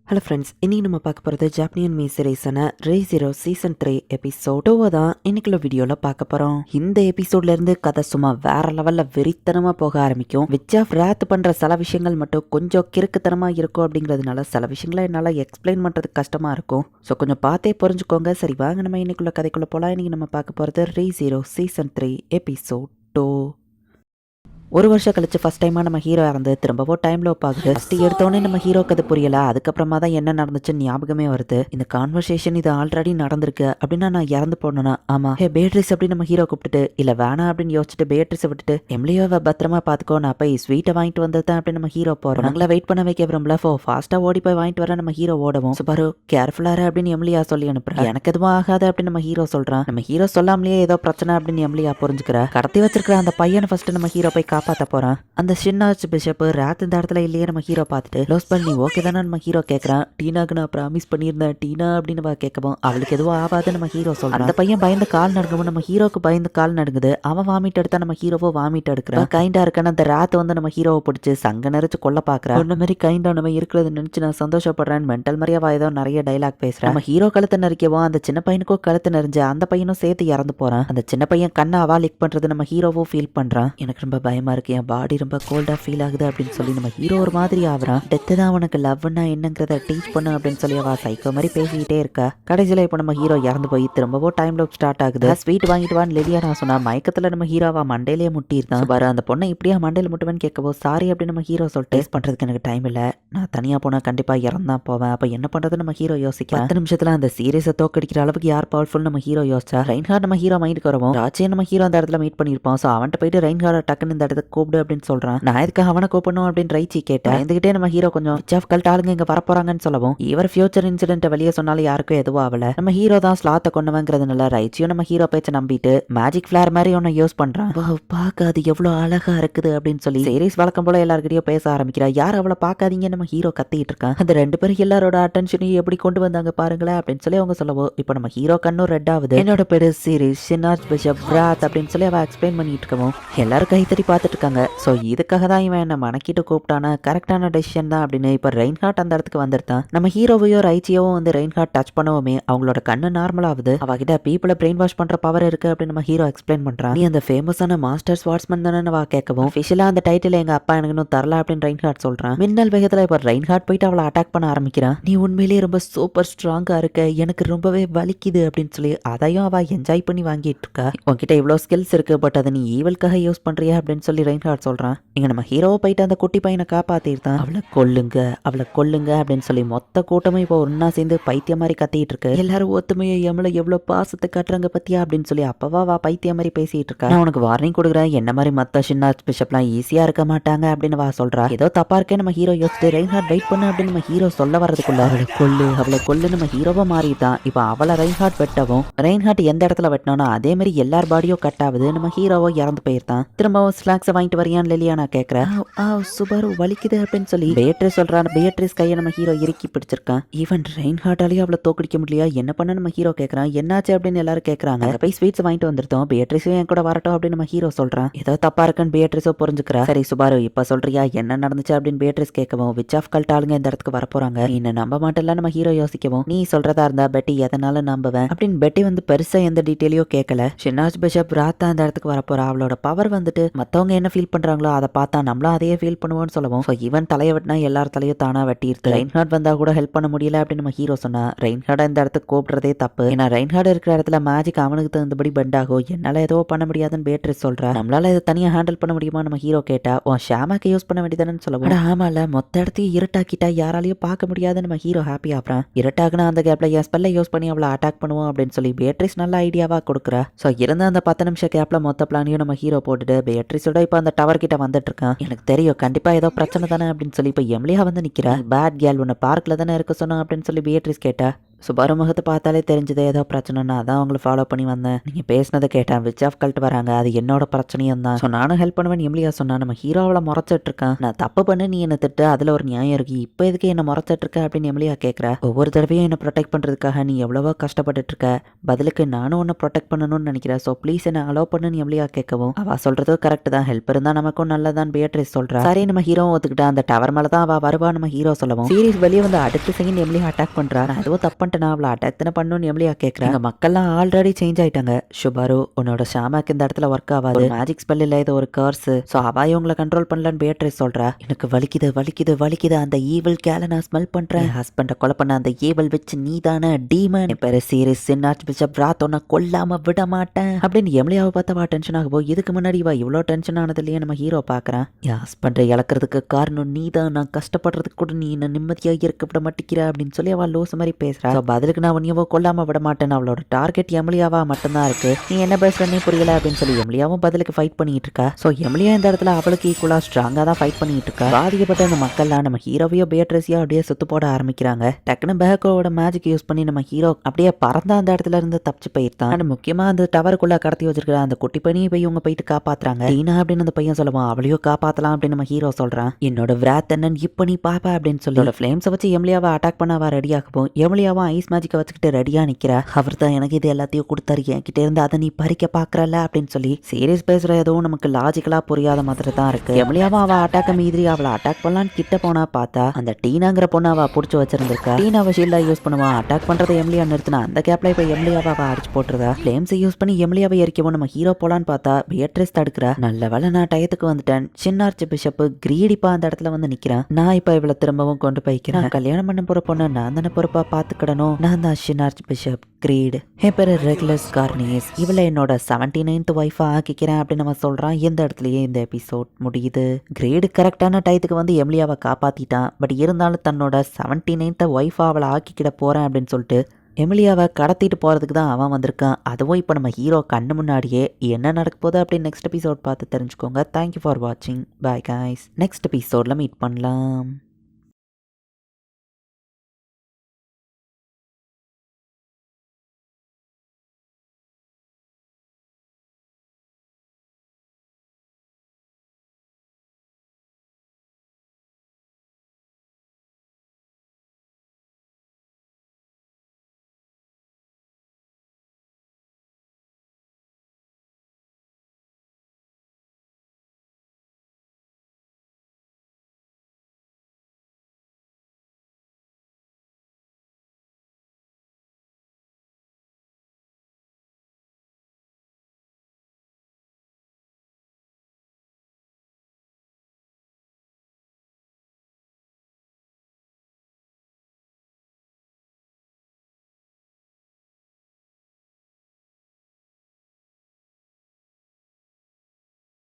Hello friends, இன்னைக்கு நம்ம பார்க்க போகிறது ஜாப்பனியன் மீ சீரீஸான Re:Zero சீசன் 3 எபிசோட் 2 தான் இன்னைக்குள்ள வீடியோவில் பார்க்க போகிறோம். இந்த எபிசோட்ல இருந்து கதை சும்மா வேற லெவலில் வெறித்தனமாக போக ஆரம்பிக்கும். விச் ஆஃப் ராத் பண்ணுற சில விஷயங்கள் மட்டும் கொஞ்சம் கிறுக்குத்தனமாக இருக்கும். அப்படிங்கிறதுனால சில விஷயங்களை என்னால் எக்ஸ்பிளைன் பண்ணுறதுக்கு கஷ்டமாக இருக்கும். ஸோ கொஞ்சம் பார்த்தே புரிஞ்சுக்கோங்க. சரி வாங்க நம்ம இன்னைக்குள்ள கதைக்குள்ளே போகலாம். இன்னைக்கு நம்ம பார்க்க போகிறது Re:Zero சீசன் 3 எபிசோட் 2. ஒரு வருஷம் கழிச்சு ஃபர்ஸ்ட் டைமா நம்ம ஹீரோ இறந்து திரும்பவும் டைம் லோப் ஆகுது. ஃபர்ஸ்ட் எடுத்தோடனே நம்ம ஹீரோக்கு அது புரியல. அதுக்கப்புறமா தான் என்ன நடந்துச்சுன்னு ஞாபகமே வருது. இந்த கான்வர்சேஷன் இது ஆல்ரெடி நடந்திருக்கு அப்படின்னா நான் இறந்து போனேனா? ஆமா. ஹே பேட்ரிஸ் அப்படின்னு நம்ம ஹீரோ கூப்பிட்டுட்டு இல்ல வேணாம் அப்படின்னு யோசிச்சுட்டு பேட்ரிஸை விட்டுட்டு எம்லியோவை பத்திரமா பாத்துக்கோ, நான் போய் ஸ்வீட்டை வாங்கிட்டு வந்தேன் அப்படின்னு நம்ம ஹீரோ போறோம். நாங்கள வெயிட் பண்ண வைக்க விரும்பல. ஃபாஸ்டா ஓடி போய் வாங்கிட்டு வர நம்ம ஹீரோ ஓடவும் சுபாரு கேர்ஃபுல்லாரு அப்படின்னு எம்லியா சொல்லி அனுப்புறேன். எனக்கு எதுவும் ஆகாது அப்படின்னு நம்ம ஹீரோ சொல்றான். நம்ம ஹீரோ சொல்லாமலேயே ஏதோ பிரச்சனை அப்படின்னு எம்லியா புரிஞ்சுக்கிற கடத்தி வச்சிருக்கிற அந்த பையனை ஃபர்ஸ்ட் நம்ம ஹீரோ போய் காப்பாத்த போறான். அந்த சின்னாச் பிஷப் ராத் இந்த இடத்துல இல்லையே நம்ம ஹீரோ பார்த்துட்டு லோஸ் பண்ணி ஓகே தானே நம்ம ஹீரோ கேட்கறான். டீனாக்கு நான் ப்ராமிஸ் பண்ணியிருந்தேன் டீனா அப்படின்னு கேட்கவும் அவளுக்கு எதுவும் ஆகாது நம்ம ஹீரோ சொல்றான். அந்த பையன் பயந்து கால் நடுங்கவும் நம்ம ஹீரோக்கு பயந்து கால் நடுங்குது. அவன் வாமிட் எடுத்தா நம்ம ஹீரோவோ வாமிட் எடுக்கிறான். கைண்டா இருக்கான அந்த ராத் வந்து நம்ம ஹீரோவை பிடிச்சி சங்க நெரிச்சு கொல்ல பாக்குறான். இந்த மாதிரி கைண்டானவன் இருக்கிறது நினைச்சு நான் சந்தோஷப்படுறேன். மென்டல் மாதிரியா ஏதோ நிறைய டைலாக் பேசுறேன். நம்ம ஹீரோ கழுத்தை நெரிக்கவும் அந்த சின்ன பையனுக்கும் கழுத்து நெறிஞ்சு அந்த பையனும் சேர்த்து இறந்து போறான். அந்த சின்ன பையன் கண்ணை அவா லிக் பண்றது நம்ம ஹீரோவோ ஃபீல் பண்றான். எனக்கு ரொம்ப பயமா இருக்கு, என் பாடி ரொம்ப கோல்டா ஃபீல் ஆகுது அப்படின்னு சொல்லி நம்ம ஹீரோ ஒரு மாதிரி ஆகுறான். டெத்து தான் அவனுக்கு லவ்னா என்னங்கிறத டீச் பண்ணு அப்படின்னு சொல்லி அவ சைக்கோ மாதிரி பேசிக்கிட்டே இருக்கா. கடைசியில் இப்போ நம்ம ஹீரோ இறந்து போய் திரும்பவும் டைம் லூப் ஸ்டார்ட் ஆகுது. ஸ்வீட் வாங்கிட்டு வான்னு லெலியா நான் சொன்னா மயக்கத்துல நம்ம ஹீரோவா மண்டையிலேயே முட்டிருந்தான். பாரு அந்த பொண்ணை இப்படியா மண்டையில முட்டுவேன்னு கேட்கவோ சாரி அப்படின்னு நம்ம ஹீரோ சொல்லிட்டு டேஸ்ட் பண்றதுக்கு எனக்கு டைம் இல்ல, நான் தனியா போனா கண்டிப்பா இறந்தான் போவேன். அப்ப என்ன பண்றது நம்ம ஹீரோ யோசிக்க 10 நிமிஷத்துல அந்த சீரியஸை தோக்கடிக்கிற அளவுக்கு யார் பவர்ஃபுல் நம்ம ஹீரோ யோசிச்சா ரெயின்ஹார்ட் நம்ம ஹீரோ மைண்டுக்கு வரவும் ராஜே நம்ம ஹீரோ அந்த இடத்துல மீட் பண்ணிருப்போம். ஸோ அவன்கிட்ட போயிட்டு ரெயின்ஹார்ட் டக்குன்னு இந்த இடத்துக்கு கூப்பிடு அப்படின்னு சொல்றான். நான் எதுக்காக அவனை கூப்பிடணும் அப்படின்னு ரைச்சி கேட்டேன். இருந்துகிட்டே நம்ம ஹீரோ கொஞ்சம் ஆஃப் கல்ட் ஆளுங்க இங்க வரப்போறாங்கன்னு சொல்லவும் இவர் ஃபியூச்சர் இன்சிடென்ட் வெளியே சொன்னாலும் யாருக்கும் எதுவும் ஆகல. நம்ம ஹீரோ தான் ஸ்லாத்தை கொண்டவங்கிறதுனால ரைச்சியும் நம்ம ஹீரோ பேச்ச நம்பிட்டு மேஜிக் ஃபிளேர் மாதிரி ஒன்னு யூஸ் பண்றான். பார்க்க அது எவ்வளவு அழகா இருக்குது அப்படின்னு சொல்லி சீரிஸ் வழக்கம் போல எல்லாருக்கிட்டையும் பேச ஆரம்பிக்கிறா. யார் அவளை பார்க்காதீங்க நம்ம ஹீரோ கத்திட்டு இருக்கான். அந்த ரெண்டு பேரும் எல்லாரோட அட்டென்ஷனையும் எப்படி கொண்டு வந்தாங்க பாருங்களேன் அப்படின்னு சொல்லி அவங்க சொல்லவும் இப்போ நம்ம ஹீரோ கண்ணும் ரெட் ஆகுது. என்னோட பேரு சீரிஸ் சின்னார்ஜ் பிஷப் ராத் அப்படின்னு சொல்லி அவ எக்ஸ்பிளைன் பண்ணிட்டு இருக்கவும் எல்லாரும் கைத்தறி பார்த்துட்டு இருக்காங்க. ஸோ இதுக்காக தான் இவன் என்ன மனக்கிட்டு கூப்பிட்டானா கரெக்டான டெசிஷன் தான் அப்படின்னு இப்போ ரெயின்ஹார்ட் அந்த இடத்துக்கு வந்துருத்தான். நம்ம ஹீரோவையோ ரைச்சியோவும் வந்து ரெயின்ஹார்ட் டச் பண்ணவுமே அவங்களோட கண்ணு நார்மல் ஆகுது. அவகிட்ட பீப்புளை பிரெயின் வாஷ் பண்ற பவர் இருக்கு அப்படின்னு நம்ம ஹீரோ எக்ஸ்பிளைன் பண்றான். நீ அந்த ஃபேமஸான மாஸ்டர் ஸ்வாட்ஸ்மேன் தானே வா கேட்கவும் அஃபிஷியலா அந்த டைட்டில் எங்க அப்பா எனக்கு இன்னும் தரல அப்படின்னு ரெயின்ஹார்ட் சொல்றான். மின்னல் வேகத்துல இப்போ ரெயின்ஹார்ட் போயிட்டு அவளை அட்டாக் பண்ண ஆரம்பிக்கிறான். நீ உண்மையிலேயே ரொம்ப சூப்பர் ஸ்ட்ராங்கா இருக்க, எனக்கு ரொம்பவே வலிக்குது அப்படின்னு சொல்லி அதையும் அவ என்ஜாய் பண்ணி வாங்கிட்டு இருக்கா. உன்கிட்ட இவ்வளவு ஸ்கில்ஸ் இருக்கு, பட் அதை நீ ஈவல்காக யூஸ் பண்றியா அப்படின்னு சொல்லி ரெயின்ஹார்ட் சொல்றான். இங்க நம்ம ஹீரோவை போயிட்டு அந்த குட்டி பையனை காப்பாத்திருந்தான். அவளை கொல்லுங்க அப்படின்னு சொல்லி மொத்த கூட்டமும் இப்போ ஒன்னா சேர்ந்து பைத்திய மாதிரி கத்திட்டு இருக்கு. எல்லாரும் ஒத்துமையை எவ்வளவு எவ்வளவு பாசத்தை காட்டுறாங்க பத்தியா அப்படின்னு சொல்லி அப்பவா வா பைத்திய மாதிரி பேசிட்டு இருக்கா. நான் உனக்கு வார்னிங் கொடுக்குறேன், என்ன மாதிரி மத்த சின்ன பிஷப்லாம் ஈஸியா இருக்க மாட்டாங்க அப்படின்னு வா சொல்றா. ஏதோ தப்பா இருக்கே நம்ம ஹீரோ யோசிச்சு ரெயின்ஹார்ட் வெயிட் பண்ணு அப்படின்னு நம்ம ஹீரோ சொல்ல வரதுக்குள்ள அவளை கொல்லு நம்ம ஹீரோவா மாறிட்டான். இப்போ அவளை ரெயின்ஹார்ட் வெட்டவும் ரெயின்ஹார்ட் எந்த இடத்துல வெட்டினோன்னா அதே மாதிரி எல்லார் பாடியும் கட் ஆகுது. நம்ம ஹீரோவோ இறந்து போயிருந்தான். திரும்பவும் ஸ்நாக்ஸை வாங்கிட்டு வரியான்னு லெலியா நான் கேட்கறேன். சுபாரு வலிக்குது அப்படின்னு சொல்லி பேட்ரிஸ் சொல்றான். பேட்ரிஸ் கையை நம்ம ஹீரோ இறுக்கி பிடிச்சிருக்கான். ஈவன் ரெயின்ஹார்ட்டாலேயும் அவளை தோக்கடிக்க முடியலையா, என்ன பண்ண நம்ம ஹீரோ கேட்கறான். என்னாச்சு அப்படின்னு எல்லாரும் கேட்கறாங்க. போய் ஸ்வீட்ஸ் வாங்கிட்டு வந்துருந்தோம், பேட்ரிஸும் என் கூட வரட்டும் அப்படின்னு நம்ம ஹீரோ சொல்றான். ஏதோ தப்பா இருக்குன்னு பேட்ரிஸோ புரிஞ்சுக்கிறா. சரி சுபாரு இப்ப சொல்றியா என்ன நடந்துச்சு அப்படின்னு பேட்ரிஸ் கேட்கவும் விச் ஆஃப் கல்ட் ஆளுங்க இந்த இடத்துக்கு வரப்போறாங்க, என்ன நம்ப மாட்டேன்ல நம்ம ஹீரோ யோசிக்கவும் நீ சொல்றதா இருந்தா பெட்டி எதனால நம்புவேன் அப்படின்னு பெட்டி வந்து பெருசா எந்த டீட்டெயிலையும் கேட்கல. ஷினாஜ் பிஷப் ராத்தா இந்த இடத்துக்கு வரப்போறா. அவளோட பவர் வந்துட்டு மத்தவங்க என்ன ஃபீல் பண்றாங்களோ அதை பார்த்தா நம்மளும் அதையே ஃபீல் பண்ணுவோம்னு சொல்லவும் ஈவன் தலையை வெட்டினா எல்லார் தலையும் தானா வெட்டிடுது. ரெயின்ஹார்ட் வந்தா கூட ஹெல்ப் பண்ண முடியல அப்படின்னு நம்ம ஹீரோ சொன்னா. ரெயின்ஹார்ட் இந்த இடத்துக்கு கூப்பிடுறதே தப்பு, ஏன்னா ரெயின்ஹார்ட் இருக்கிற இடத்துல மேஜிக் அவனுக்கு தகுந்தபடி பெண்ட் ஆகும், என்னால ஏதோ பண்ண முடியாதுன்னு பேட்ரிஸ் சொல்றா. நம்மளால இதை தனியா ஹேண்டில் பண்ண முடியுமா நம்ம ஹீரோ கேட்டா. உன் ஷாமாக்கு யூஸ் பண்ண வேண்டியதானு சொல்லவும் ஆமால மொத்த இடத்தையும் இருட்டாக்கிட்டா யாராலையும் பார்க்க முடியாதுன்னு நம்ம ஹீரோ ஹாப்பி ஆகிறான். இருட்டாக்குனா அந்த கேப்ல என் ஸ்பெல்லை யூஸ் பண்ணி அவளை அட்டாக் பண்ணுவோம் அப்படின்னு சொல்லி பேட்ரிஸ் நல்ல ஐடியாவா கொடுக்குறா. ஸோ இருந்த அந்த 10 நிமிஷம் கேப்ல மொத்த பிளானையும் நம்ம ஹீரோ போட்டுட்டு பேட்ரிஸோட இப்போ அந்த டவர் கிட்ட வந்துட்டு இருக்கான். எனக்கு தெரியும் கண்டிப்பா ஏதோ பிரச்சனை தானே அப்படின்னு சொல்லி இப்போ எம்லியா வந்து நிக்கிறா. பேட் கேர்ள் உன்னை பார்க்ல தானே இருக்க சொன்னா அப்படின்னு சொல்லி பேட்ரிஸ் கேட்டா. சுபாரு முகத்தை பார்த்தாலே தெரிஞ்சது ஏதோ பிரச்சனைனா அதான் அவங்கள ஃபாலோ பண்ணி வந்தேன். நீங்க பேசினதை கேட்டேன். விச் ஆஃப் கல்ட் வராங்க, அது என்னோட பிரச்சனையும் தான். ஸோ நானும் ஹெல்ப் பண்ணுவேன் எம்லியா சொன்னா. நம்ம ஹீரோவில் முறைச்சிட்டு இருக்கான். நான் தப்பு பண்ணு, நீ என்ன திட்டு, அதுல ஒரு நியாயம் இருக்கு. இப்போ எதுக்கு என்ன முறைச்சிட்டு இருக்க அப்படின்னு எம்லியா கேட்குற. ஒவ்வொரு தடவையும் என்ன ப்ரொடெக்ட் பண்றதுக்காக நீ எவ்வளவோ கஷ்டப்பட்டுட்டு இருக்க, பதிலுக்கு நானும் உன்னை ப்ரொடெக்ட் பண்ணணும்னு நினைக்கிறேன். ஸோ ப்ளீஸ் என்ன அலோவ் பண்ணுன்னு எம்லியா கேட்கவும் அவ சொல்றது கரெக்ட் தான். ஹெல்ப் இருந்தா நமக்கும் நல்லதான் பியட்ரிஸ் சொல்றா. சரி நம்ம ஹீரோ ஒத்துக்கிட்டா. அந்த டவர் மேல தான் அவ வருவா. நம்ம ஹீரோ சொல்லவும் சீரியஸ் வெளியே வந்து அடுத்த செகண்ட் எம்லியா அட்டாக் பண்றா. நான் எதுவும் தப்பு பண்ணிட்டேன், அவளை அட்டாக் தானே பண்ணணும்னு எம்லியா கேட்கறேன். மக்கள்லாம் ஆல்ரெடி சேஞ்ச் ஆயிட்டாங்க. சுபாரு உன்னோட ஷாமாக்கு இந்த இடத்துல ஒர்க் ஆகாது, மேஜிக் ஸ்பெல் இல்ல, இது ஒரு கர்ஸ். ஸோ அவ இவங்களை கண்ட்ரோல் பண்ணலன்னு பியட்ரிஸ் சொல்றா. எனக்கு வலிக்குது வலிக்குது வலிக்குது, அந்த ஈவில் கேல நான் ஸ்மெல் பண்றேன். ஹஸ்பண்டை கொலை பண்ண அந்த ஈவில் வச்சு நீ தானே டீமன். பேரு சீரியஸ் சின்னார்ச் பிஷப் ராத் உன்னை கொல்லாம விட மாட்டேன் அப்படின்னு எம்லியாவை பார்த்தா டென்ஷன் ஆகுபோ. இதுக்கு முன்னாடி இவ இவ்வளோ டென்ஷன் ஆனதுலயே நம்ம ஹீரோ பாக்குறான். என் ஹஸ்பண்டை இழக்கிறதுக்கு காரணம் நீ தான், நான் கஷ்டப்படுறதுக்கு கூட நீ என்ன நிம்மதியாக இருக்க விட மாட்டேங்கிற அப்படின்னு சொல்லி அவள் லூஸ் மாதிரி பேசுறா. பதிலுக்கு நான் உன்னையவோ கொல்லாம விட மாட்டேன்னு அவளோட டார்கெட் எம்லியாவா மட்டும்தான் இருக்கு. நீ என்ன பேசுறனே புரியல அப்படின்னு சொல்லி எம்லியாவும் பதிலுக்கு ஃபைட் பண்ணிட்டு இருக்கா. ஸோ எம்லியா இந்த இடத்துல அவளுக்கு ஈக்குவலா ஸ்ட்ராங்கா தான் ஃபைட் பண்ணிட்டு இருக்கா. பாதிக்கப்பட்ட அந்த மக்கள்லாம் நம்ம ஹீரோவையோ பியட்ரிஸையோ அப்படியே சுத்து போட ஆரம்பிக்கிறாங்க. டக்குன்னு பேக்கோட மேஜிக் யூஸ் பண்ணி நம்ம ஹீரோ அப்படியே பறந்த அந்த இடத்துல இருந்து தப்பிச்சு போயிருந்தான். அண்ட் முக்கியமா அந்த டவருக்குள்ள கடத்தி வச்சிருக்கிற அந்த குட்டி பையனையும் போய் இவங்க போயிட்டு காப்பாத்துறாங்க. டீனா அப்படின்னு அந்த பையன் சொல்லுவான். அவளையோ காப்பாத்தலாம் அப்படின்னு நம்ம ஹீரோ சொல்றான். என்னோட விராத் என்னன்னு இப்ப நீ பாப்பா அப்படின்னு சொல்லி ஃபிளேம்ஸை வச்சு எம்லியாவை அட்டாக் பண்ண அவ ரெடி ஆகும். எம்லியாவும் ஐஸ் மேஜிக்கை வச்சுக்கிட்டு ரெடியா நிக்கிறா. அவர் தான் எனக்கு இது எல்லாத்தையும் கொடுத்தாரு, என்கிட்ட இருந்து அதை நீ பறிக்க பாக்குறல அப்படின்னு சொல்லி சீரியஸ் பேசுற எதுவும் நமக்கு லாஜிக்கலா புரியாத மாதிரி தான் இருக்கு. எம்லியாவும் அவ அட்டாக்க மீறி அவளை அட்டாக் பண்ணலான்னு கிட்ட போனா பார்த்தா அந்த டீனாங்கிற பொண்ணு அவ புடிச்சு வச்சிருந்திருக்கா. டீனாவை ஷீல்டா யூஸ் பண்ணுவான். அட்டாக் பண்றதை எம்லியா நிறுத்தினா அந்த கேப்ல இப்ப எம்லியாவை அவ அடிச்சு போட்டுறதா. ஃபிளேம்ஸை யூஸ் பண்ணி எம்லியாவை எரிக்கவும் நம்ம ஹீரோ போலான்னு பார்த்தா பியட்ரிஸ் தடுக்கிறா. நல்ல வேளை நான் டயத்துக்கு வந்துட்டேன். சின்னார்ச் பிஷப் கிரீடிப்பா அந்த இடத்துல வந்து நிக்கிறான். நான் இப்ப இவளை திரும்பவும் கொண்டு போய்க்கிறேன். கல்யாணம் பண்ண போற பொண்ணு நான் தானே பொறுப்பா பாத்துக்கிடணும். நான் தான் சின்னார்ச் பிஷப் கிரீட். என் பேரு ரெகுலஸ் கார்னியஸ். இவளை என்னோட 79th ஒய்ஃபா ஆக்கிக்கிறேன் அப்படின்னு நம்ம சொல்றான். இந்த இடத்துலயே இந்த எபிசோட் முடியுது. கிரேடு கரெக்டான டயத்துக்கு வந்து எம்லியாவை காப்பாத்திட்டான். பட் இருந்தாலும் தன்னோட 79th ஒய்ஃபா அவளை ஆக்கிக்கிட போறேன் அப்படின்னு சொல்லிட்டு எமிலியாவை கடத்திட்டு போகிறதுக்கு தான் அவன் வந்திருக்கான். அதுவும் இப்போ நம்ம ஹீரோ கண்ணு முன்னாடியே என்ன நடக்க போகுது அப்படின்னு நெக்ஸ்ட் எபிசோட் பார்த்து தெரிஞ்சுக்கோங்க. தேங்க்யூ ஃபார் வாட்சிங். Bye guys. நெக்ஸ்ட் எபிசோடில் மீட் பண்ணலாம்.